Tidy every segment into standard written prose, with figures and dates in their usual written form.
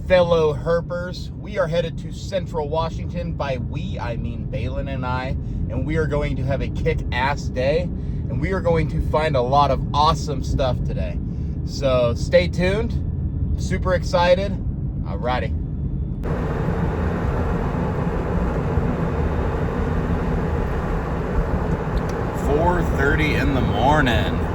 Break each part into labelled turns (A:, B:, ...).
A: fellow herpers. We are headed to Central Washington. By we, I mean Balin and I, and we are going to have a kick-ass day, and we are going to find a lot of awesome stuff today. So stay tuned. Super excited. Alrighty. 4:30 in the morning.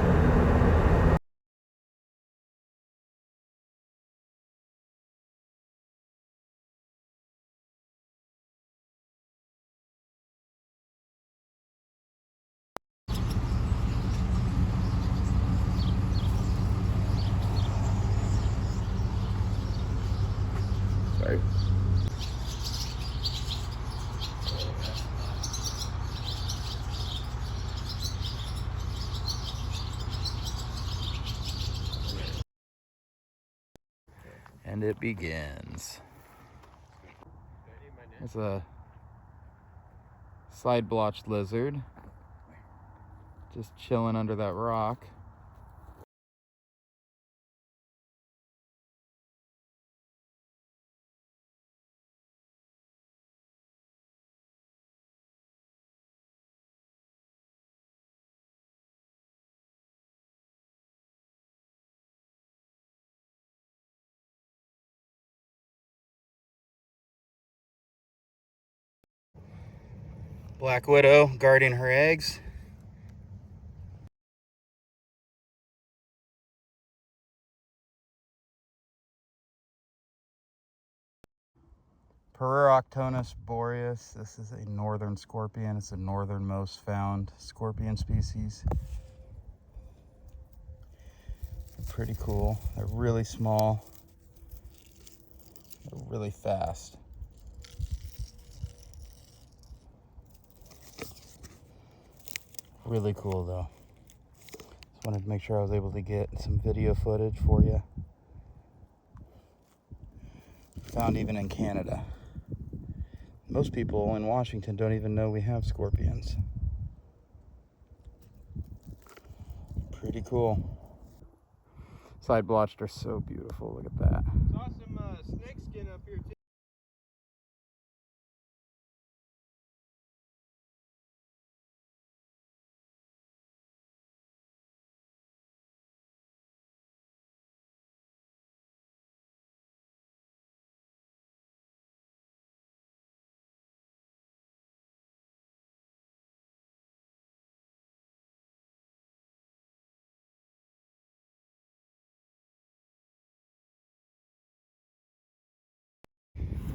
A: Sorry. And it begins. There's a side blotched lizard just chilling under that rock. Black widow guarding her eggs. Peroroctonus boreas. This is a northern scorpion. It's the northernmost found scorpion species. They're pretty cool. They're really small. They're really fast. Really cool though. Just wanted to make sure I was able to get some video footage for you. Found even in Canada. Most people in Washington don't even know we have scorpions. Pretty cool. Side blotched are so beautiful. Look at that.
B: Saw some snake skin up here too.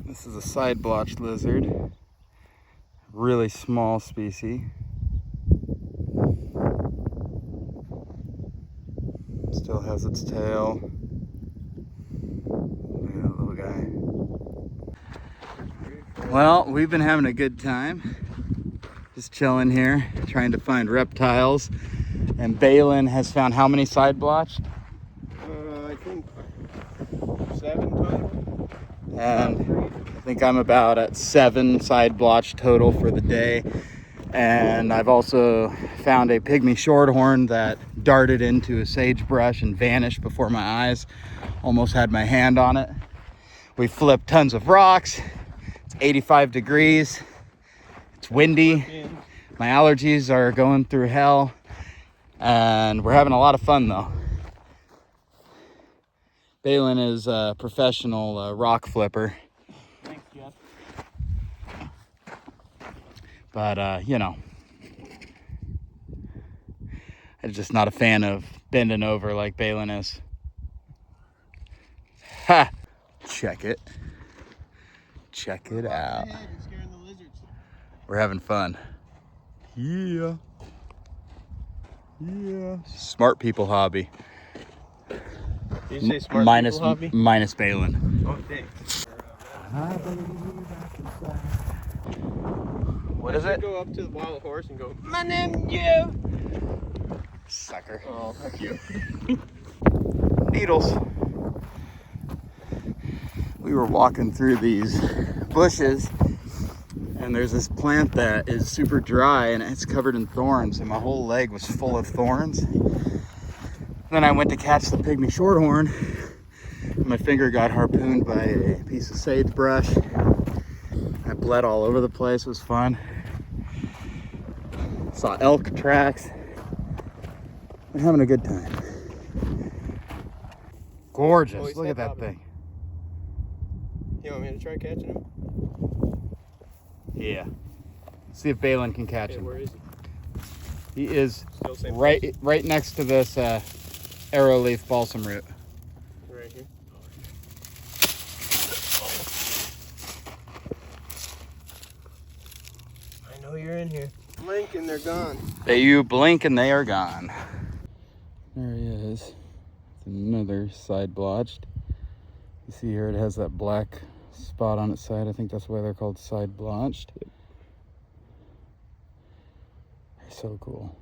A: This is a side blotched lizard. Really small species. Still has its tail. Look at that little guy. Well, we've been having a good time. Just chilling here, trying to find reptiles. And Balin has found how many side blotched?
B: I think 7 total.
A: And I think I'm about at 7 side blotched total for the day. And I've also found a pygmy shorthorn that darted into a sagebrush and vanished before my eyes. Almost had my hand on it. We flipped tons of rocks. It's 85 degrees. It's windy. My allergies are going through hell. And we're having a lot of fun though. Balin is a professional rock flipper.
B: Thanks, Jeff.
A: But, you know, I'm just not a fan of bending over like Balin is. Ha! Check it. Check it out. We're having fun. Yeah. Yeah. Smart people hobby.
B: Did you say smart
A: Minus,
B: people hobby?
A: minus Balin.
B: Oh, thanks.
A: What is it?
B: Go up to the wild horse and go, my name's Joe.
A: Sucker.
B: Oh, fuck you.
A: Needles. We were walking through these bushes and there's this plant that is super dry and it's covered in thorns and my whole leg was full of thorns. Then I went to catch the pygmy shorthorn. my finger got harpooned by a piece of sagebrush. I bled all over the place. It was fun. Saw elk tracks. I'm having a good time. Gorgeous.
B: he's
A: Look at that
B: head-bobbing.
A: thing.
B: You want me to try catching him?
A: Yeah. See if Balin can catch
B: Okay,
A: him.
B: where is he?
A: He is
B: Still same
A: right next to this arrowleaf balsam root.
B: Right here. I know you're in here. Blink and they're gone.
A: You blink and they are gone. There he is. It's another side blotched. You see here it has that black spot on its side. I think that's why they're called side blotched. They're so cool.